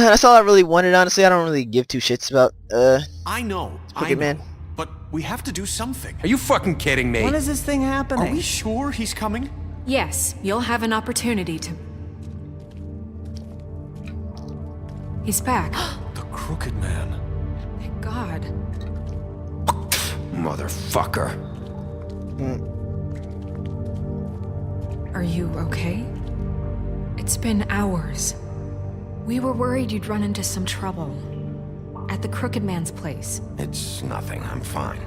that's all I really wanted, honestly. I don't really give two shits about, I know, Man. but we have to do something. Are you fucking kidding me? When is this thing happening? Are we sure he's coming? Yes, you'll have an opportunity to... He's back. The Crooked Man. Thank God. Motherfucker. Are you okay? It's been hours. We were worried you'd run into some trouble. At the Crooked Man's place. It's nothing, I'm fine.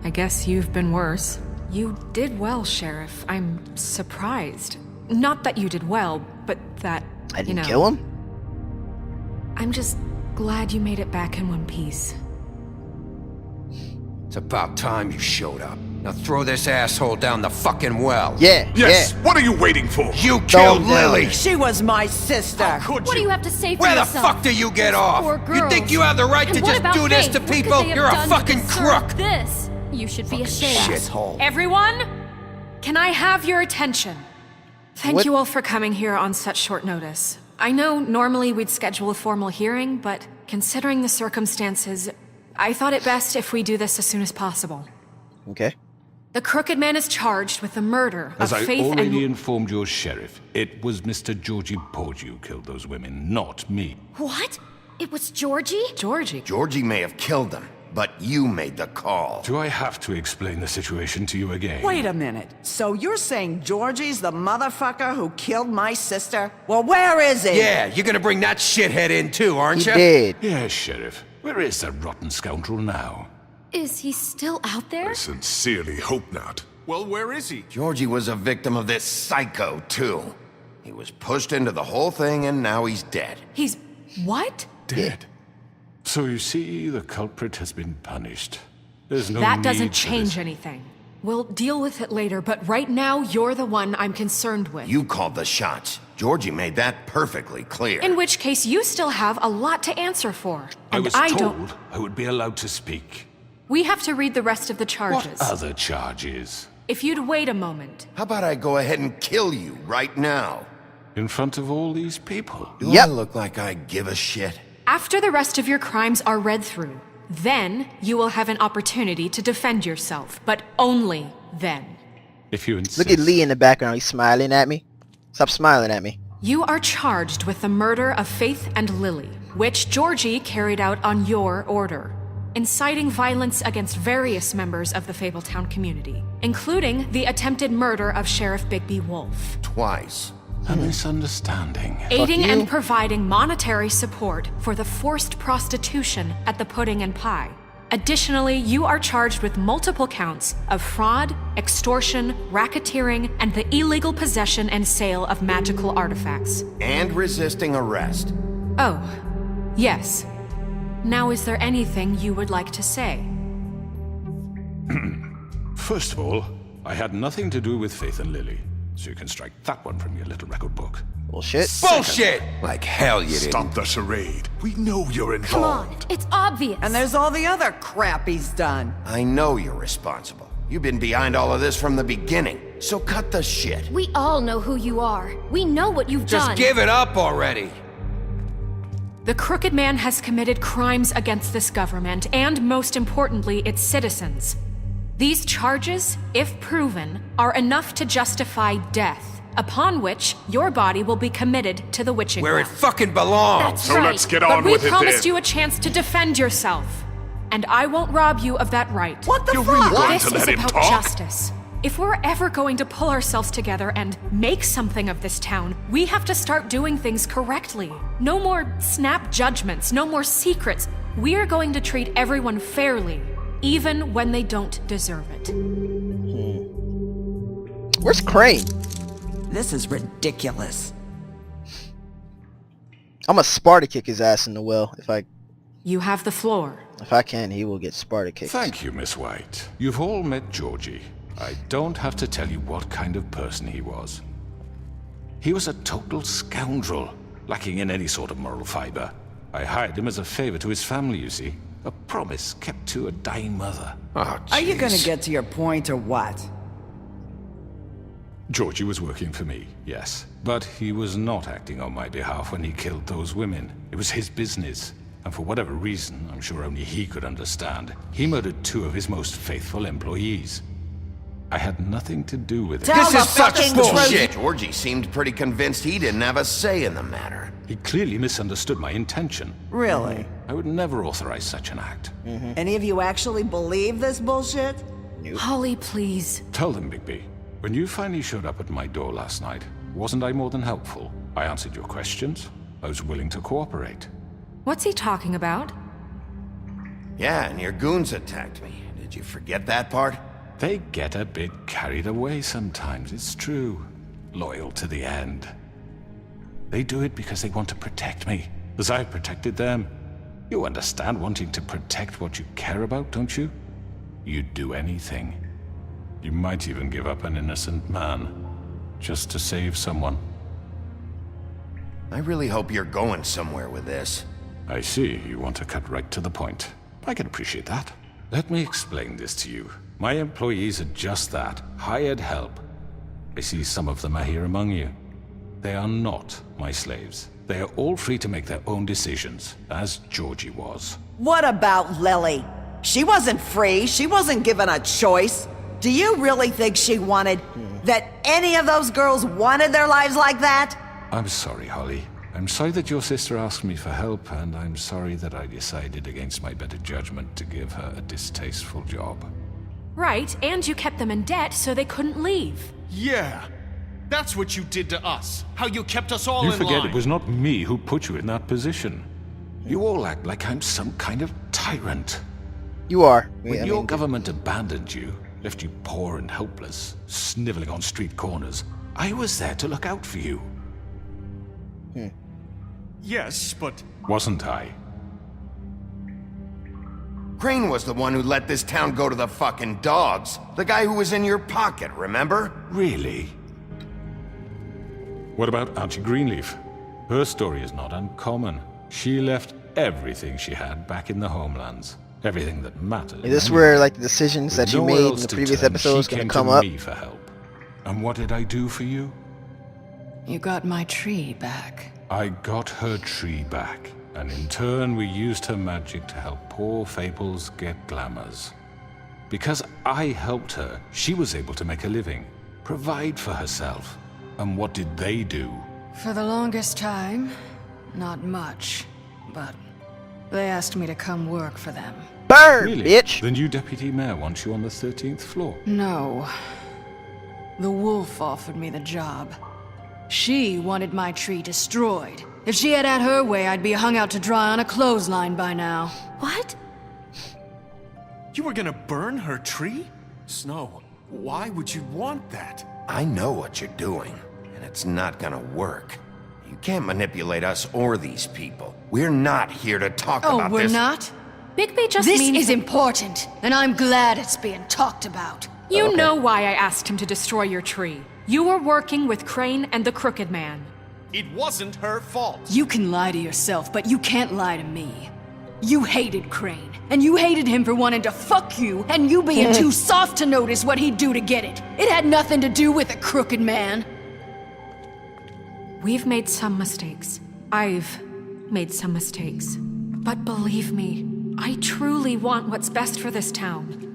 I guess you've been worse. You did well, Sheriff. I'm surprised. Not that you did well, but that, I didn't kill him? I'm just glad you made it back in one piece. It's about time you showed up. Now throw this asshole down the fucking well. Yeah, Yes, yeah. what are you waiting for? You killed him down. Lily! She was my sister. Could What do you have to say for Where the yourself? fuck do you get off? Poor You think girls. you have the right And to what just about do this Faith? to What could people? they have You're a done to fucking deserve crook! This. You should be ashamed. Shithole. Everyone, can I have your attention? Thank What? you all for coming here on such short notice. I know normally we'd schedule a formal hearing, but considering the circumstances, I thought it best if we do this as soon as possible. Okay. The Crooked Man is charged with the murder As of I Faith already and... informed your sheriff, it was Mr. Georgie Porgy who killed those women, not me. What? It was Georgie? Georgie. Georgie may have killed them, but you made the call. Do I have to explain the situation to you again? Wait a minute. So you're saying Georgie's the motherfucker who killed my sister? Well, where is he? Yeah, you're gonna bring that shithead in too, aren't He you? did. Yes, Sheriff. Where is that rotten scoundrel now? Is he still out there? I sincerely hope not. Well, where is he? Georgie was a victim of this psycho, too. He was pushed into the whole thing, and now he's dead. He's... what? Dead. So you see, the culprit has been punished. There's no That need doesn't for change this. anything. We'll deal with it later, but right now, you're the one I'm concerned with. You called the shots. Georgie made that perfectly clear. In which case, you still have a lot to answer for. I And was don't... told I would be allowed to speak. We have to read the rest of the charges. What other charges? If you'd wait a moment. How about I go ahead and kill you right now? In front of all these people? Do Yep. I look like I give a shit? After the rest of your crimes are read through, then you will have an opportunity to defend yourself, but only then. If you insist. Look at Lee in the background. He's smiling at me. Stop smiling at me. You are charged with the murder of Faith and Lily, which Georgie carried out on your order, inciting violence against various members of the Fabletown community, including the attempted murder of Sheriff Bigby Wolf. Twice. A misunderstanding. Aiding you. and providing monetary support for the forced prostitution at the Pudding and Pie. Additionally, you are charged with multiple counts of fraud, extortion, racketeering, and the illegal possession and sale of magical artifacts. And resisting arrest. Oh, yes. Now, is there anything you would like to say? First of all, I had nothing to do with Faith and Lily, so you can strike that one from your little record book. Bullshit. Bullshit! Like hell you didn't. Stop the charade. We know you're Come on, involved. it's obvious. And there's all the other crap he's done. I know you're responsible. You've been behind all of this from the beginning. So cut the shit. We all know who you are. We know what you've Just done. give it up already. The Crooked Man has committed crimes against this government and, most importantly, its citizens. These charges, if proven, are enough to justify death, upon which your body will be committed to the witching Where it well. fucking belongs. That's So right. let's get But on we with it promised then. you a chance to defend yourself, and I won't rob you of that right. What the You're fuck? really going This to is let him about talk? justice. If we're ever going to pull ourselves together and make something of this town, we have to start doing things correctly. No more snap judgments, no more secrets. We're going to treat everyone fairly, even when they don't deserve it. Where's Crane? This is ridiculous. I'm a Sparta kick his ass in the well. If You have the floor. I can, he will get Sparta kicked. Thank you, Miss White. You've all met Georgie. I don't have to tell you what kind of person he was. He was a total scoundrel, lacking in any sort of moral fiber. I hired him as a favor to his family, you see. A promise kept to a dying mother. Oh, Are you gonna jeez. get to your point or what? Georgie was working for me, yes. But he was not acting on my behalf when he killed those women. It was his business. And for whatever reason, I'm sure only he could understand, he murdered 2 of his most faithful employees. I had nothing to do with it. Tell This the is such fucking bullshit! truth. Georgie seemed pretty convinced he didn't have a say in the matter. He clearly misunderstood my intention. Really? I would never authorize such an act. Any of you actually believe this bullshit? Holly, please. Tell them, Bigby. When you finally showed up at my door last night, wasn't I more than helpful? I answered your questions. I was willing to cooperate. What's he talking about? Yeah, and your goons attacked me. Did you forget that part? They get a bit carried away sometimes, it's true. Loyal to the end. They do it because they want to protect me, as I've protected them. You understand wanting to protect what you care about, don't you? You'd do anything. You might even give up an innocent man, just to save someone. I really hope you're going somewhere with this. I see, you want to cut right to the point. I can appreciate that. Let me explain this to you. My employees are just that, hired help. I see some of them are here among you. They are not my slaves. They are all free to make their own decisions, as Georgie was. What about Lily? She wasn't free. She wasn't given a choice. Do you really think she wanted... that any of those girls wanted their lives like that? I'm sorry, Holly. I'm sorry that your sister asked me for help, and I'm sorry that I decided against my better judgment to give her a distasteful job. Right, and you kept them in debt so they couldn't leave. Yeah. That's what you did to us. How you kept us all You in forget line. it was not me who put you in that position. You all act like I'm some kind of tyrant. You are. When your government abandoned you, left you poor and helpless, sniveling on street corners, I was there to look out for you. Yes, but... Wasn't I? Crane was the one who let this town go to the fucking dogs. The guy who was in your pocket, remember? Really? What about Auntie Greenleaf? Her story is not uncommon. She left everything she had back in the homelands. Everything that mattered. Is this where like the decisions that you With nowhere made in else the to previous turn, episodes she gonna came come to up? me for help. And what did I do for you? You got my tree back. I got her tree back, and in turn we used her magic to help poor Fables get glamours. Because I helped her, she was able to make a living, provide for herself. And what did they do? For the longest time, not much, but they asked me to come work for them. Burn, Really? bitch! The new deputy mayor wants you on the 13th floor. No. The wolf offered me the job. She wanted my tree destroyed. If she had her way, I'd be hung out to dry on a clothesline by now. What? You were gonna burn her tree? Snow, why would you want that? I know what you're doing, and it's not gonna work. You can't manipulate us or these people. We're not here to talk Oh, about we're this. not? Bigby just This means is important, and I'm glad it's being talked about. You know why I asked him to destroy your tree. You were working with Crane and the Crooked Man. It wasn't her fault. You can lie to yourself, but you can't lie to me. You hated Crane, and you hated him for wanting to fuck you, and you being too soft to notice what he'd do to get it. It had nothing to do with the Crooked Man. We've made some mistakes. I've made some mistakes. But believe me, I truly want what's best for this town.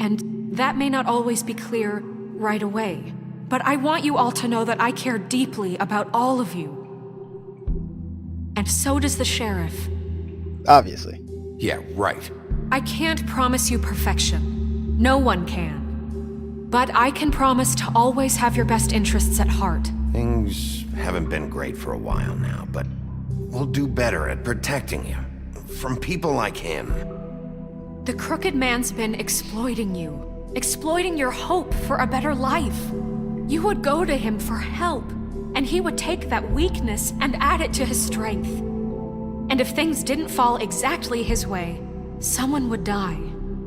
And that may not always be clear right away. But I want you all to know that I care deeply about all of you. And so does the sheriff. Obviously. Yeah, right. I can't promise you perfection. No one can. But I can promise to always have your best interests at heart. Things haven't been great for a while now, but we'll do better at protecting you. From people like him. The Crooked Man's been exploiting you. Exploiting your hope for a better life. You would go to him for help, and he would take that weakness and add it to his strength. And if things didn't fall exactly his way, someone would die.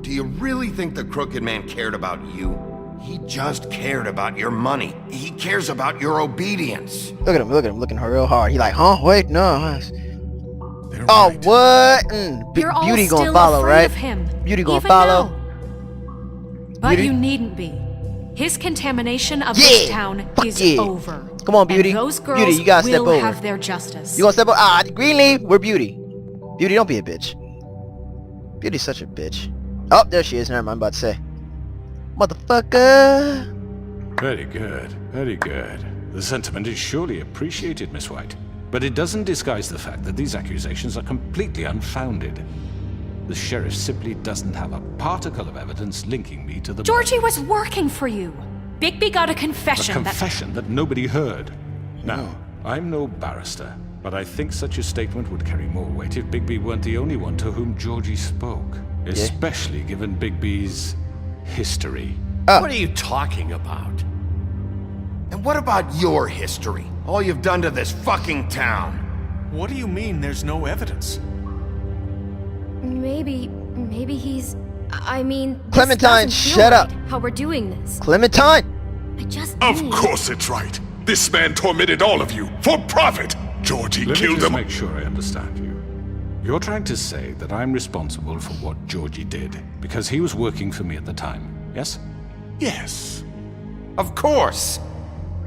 Do you really think the Crooked Man cared about you? He just cared about your money. He cares about your obedience. Look at him looking real hard. He like, huh? Wait, no. They're Oh, right. what? You're all Beauty still gonna follow, afraid right? of him, Beauty gonna even follow. now. But Beauty? you needn't be. His contamination of Yeah! this town Fuck is yeah. over. Come on, Beauty. And those girls Beauty, you gotta step will over. have their justice. You gonna step over? Ah, Greenleaf, we're Beauty. Beauty, don't be a bitch. Beauty's such a bitch. Oh, there she is. Never mind, I'm about to say. Motherfucker. Very good, very good. The sentiment is surely appreciated, Miss White. But it doesn't disguise the fact that these accusations are completely unfounded. The sheriff simply doesn't have a particle of evidence linking me to the Georgie murder. was working for you. Bigby got a A confession confession that nobody heard. Now, I'm no barrister, but I think such a statement would carry more weight if Bigby weren't the only one to whom Georgie spoke. Especially given Bigby's history. What are you talking about? And what about your history? All you've done to this fucking town? What do you mean there's no evidence? Maybe he's... I mean... this Clementine, doesn't feel shut up. right, how we're doing this. Clementine. I just Of need... course it's right. This man tormented all of you for profit. Georgie Let me killed just them. make sure I understand you. You're trying to say that I'm responsible for what Georgie did because he was working for me at the time, yes? Yes. Of course!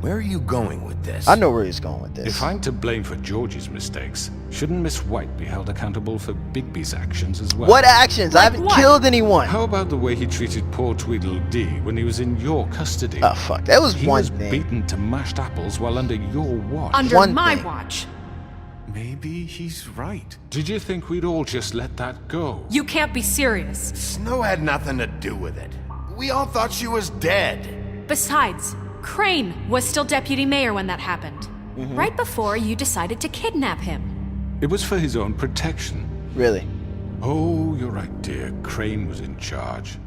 Where are you going with this? I know where he's going with this. If I'm to blame for Georgie's mistakes, shouldn't Miss White be held accountable for Bigby's actions as well? What actions? I haven't what? killed anyone. How about the way he treated poor Tweedledee when he was in your custody? Oh, fuck. That was He one was thing. beaten to mashed apples while under your watch. Under One my thing. watch. Maybe he's right. Did you think we'd all just let that go? You can't be serious. Snow had nothing to do with it. We all thought she was dead. Besides, Crane was still deputy mayor when that happened. Mm-hmm. Right before you decided to kidnap him. It was for his own protection. Really? Oh, you're right, dear. Crane was in charge.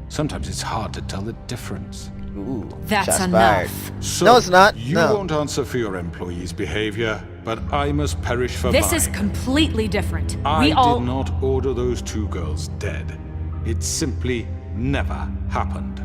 Sometimes it's hard to tell the difference. Ooh. That's shots enough. fired. So No, it's not. You No. won't answer for your employees' behavior, but I must perish for This mine. is completely different. I We all... did not order those two girls dead. It simply never happened.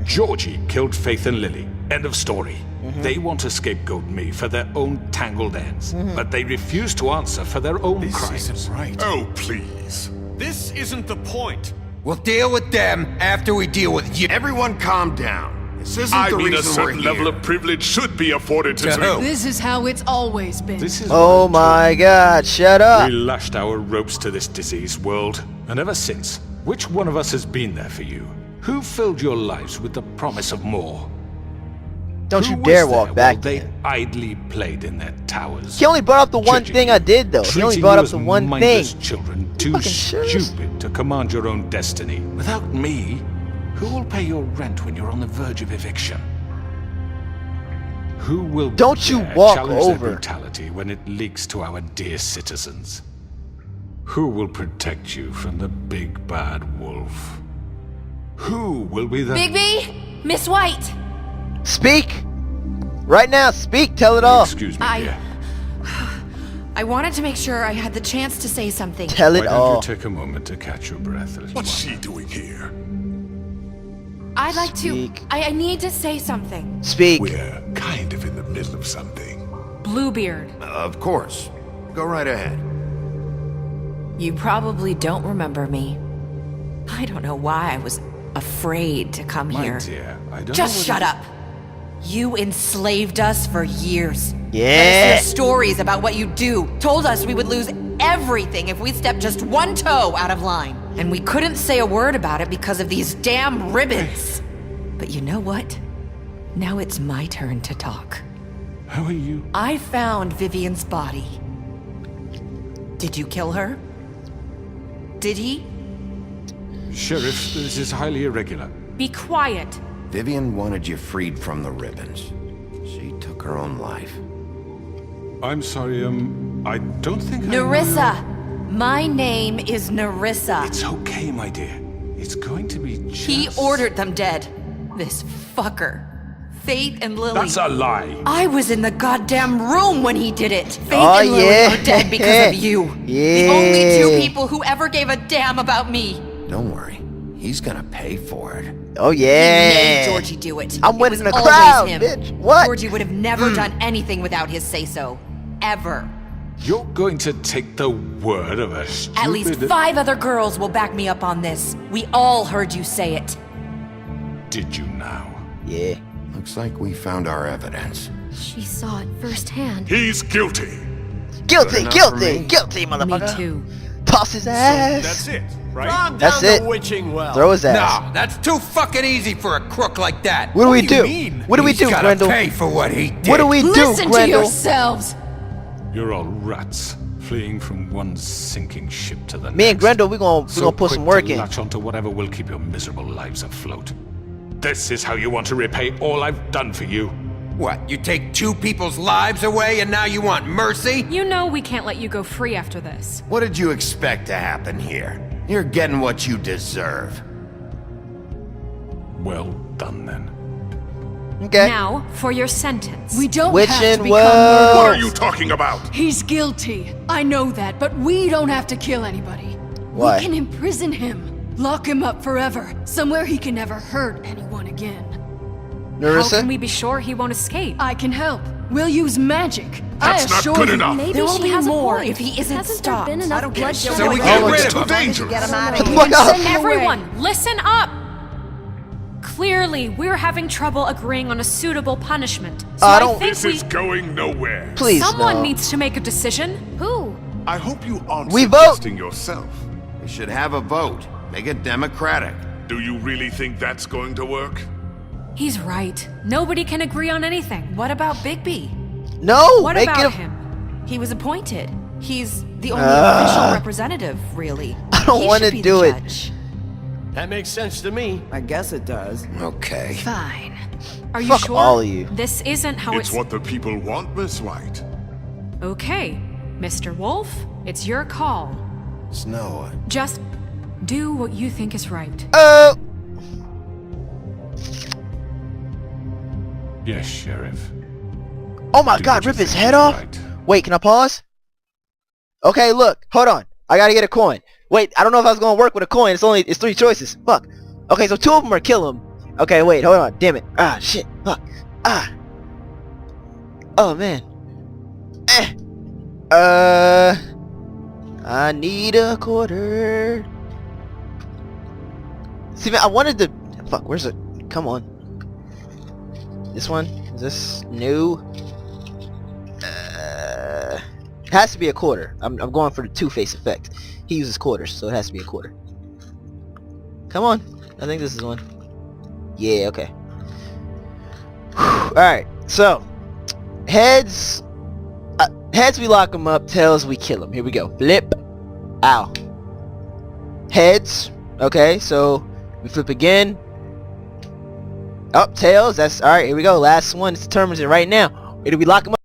Georgie killed Faith and Lily. End of story. They want to scapegoat me for their own tangled ends, but they refuse to answer for their own This crimes. isn't right. Oh, please. This isn't the point. We'll deal with them after we deal with you. Everyone calm down. This isn't I the mean, a reason we're certain here. level of privilege should be afforded to To who? This is how it's always been. This is Oh what I'm my talking god, shut up. We lashed our ropes to this diseased world, and ever since, which one of us has been there for you? Who filled your lives with the promise of more? Don't Who you was dare there walk while back they there. idly played in their towers? He only brought up the one Judging thing you, I did, though. He only treating brought you up as the one thing. mindless children, too fucking serious? stupid to command your own destiny. Without me, who will pay your rent when you're on the verge of eviction? Who will Don't you dare walk challenge their over. brutality when it leaks to our dear citizens? Who will protect you from the big bad wolf? Who will be the... Bigby! Miss White! Speak! Right now, speak, tell it all. Excuse me, dear. I wanted to make sure I had the chance to say something. Tell Why it don't all. you take a moment to catch your breath, little What's one? she doing here? I'd like to. Speak. I need to say something. Speak. We're kind of in the middle of something. Bluebeard. Of course. Go right ahead. You probably don't remember me. I don't know why I was afraid to come My here. dear, I don't Just know shut up. You enslaved us for years. Yeah. Fed us your stories about what you do. Told us we would lose everything if we stepped just one toe out of line. And we couldn't say a word about it because of these damn ribbons. But you know what? Now it's my turn to talk. How are you? I found Vivian's body. Did you kill her? Did he? Sheriff, this is highly irregular. Be quiet. Vivian wanted you freed from the ribbons. She took her own life. I'm sorry, I don't think I Nerissa! My name is Nerissa. It's okay, my dear. It's going to be just... He ordered them dead. This fucker. Faith and Lily. That's a lie. I was in the goddamn room when he did it. Faith Oh, and Lily yeah. are dead because of you. The only two Yeah. people who ever gave a damn about me. Don't worry. He's gonna pay for it. Oh He yeah. made Georgie do it. I'm It winning was the always crowd, him. bitch. What? Georgie would have never done anything without his say-so. Ever. You're going to take the word of a stupid... At least 5 other girls will back me up on this. We all heard you say it. Did you now? Yeah. Looks like we found our evidence. She saw it firsthand. He's guilty. Guilty, enough for guilty, me. guilty, motherfucker. Me too. Toss his ass. That's it, right? That's it. Throw his ass. No, that's too fucking easy for a crook like that. What do we do do? you mean? What do we He's do, gotta Grendel? pay for what he did. What do we do, Listen to Grendel? yourselves! You're all rats, fleeing from one sinking ship to the next. Me and Grendel, we gonna put quick some work to in. latch onto whatever will keep your miserable lives afloat. This is how you want to repay all I've done for you. What, you take two people's lives away and now you want mercy? You know we can't let you go free after this. What did you expect to happen here? You're getting what you deserve. Well done, then. Okay. Now, for your sentence. We don't Which have to in become well- What are murderers. you talking about? He's guilty. I know that, but we don't have to kill anybody. Why? We can imprison him. Lock him up forever. Somewhere he can never hurt anyone again. How Narissa? can we be sure he won't escape? I can help. We'll use magic. That's I not assure good you. enough. Maybe There will she be has more a point. if he isn't Hasn't stopped. there been I enough don't care. bloodshed? So we already? get Oh, rid it's of too him. dangerous. Get him out of Shut the here. fuck up. Send him Everyone, away. listen up! Clearly, we're having trouble agreeing on a suitable punishment. So I I don't- think This we... is going nowhere. Please, Someone no. needs to make a decision. Who? I hope you aren't We vote. suggesting yourself. We should have a vote. Make it democratic. Do you really think that's going to work? He's right. Nobody can agree on anything. What about Bigby? No! What Make about it a... him? He was appointed. He's the only official representative, really. I don't He wanna should be do the it. judge. That makes sense to me. I guess it does. Okay. Fine. Are you Fuck sure? all of you. This isn't how It's what the people want, Miss White. Okay, Mr. Wolf, it's your call. Snow. Just do what you think is right. Yes, Sheriff. Oh my Do god, what you rip his think head is off? right. Wait, can I pause? Okay, look, hold on. I gotta get a coin. Wait, I don't know if I was gonna work with a coin. It's three choices. Fuck. Okay, so two of them are kill him. Okay, wait, hold on. Damn it. Ah, shit. Fuck. Ah. Oh man. I need a quarter. See, man, I wanted to. Fuck, where's it? Come on. This one? Is this new? It has to be a quarter. I'm going for the Two-Face effect. He uses quarters, so it has to be a quarter. Come on. I think this is one. Yeah, okay. Alright, so. Heads. Heads we lock him up, tails we kill him. Here we go. Flip. Ow. Heads. Okay, so we flip again. Up, tails. That's alright. Here we go. Last one determines it right now. Either we lock him up.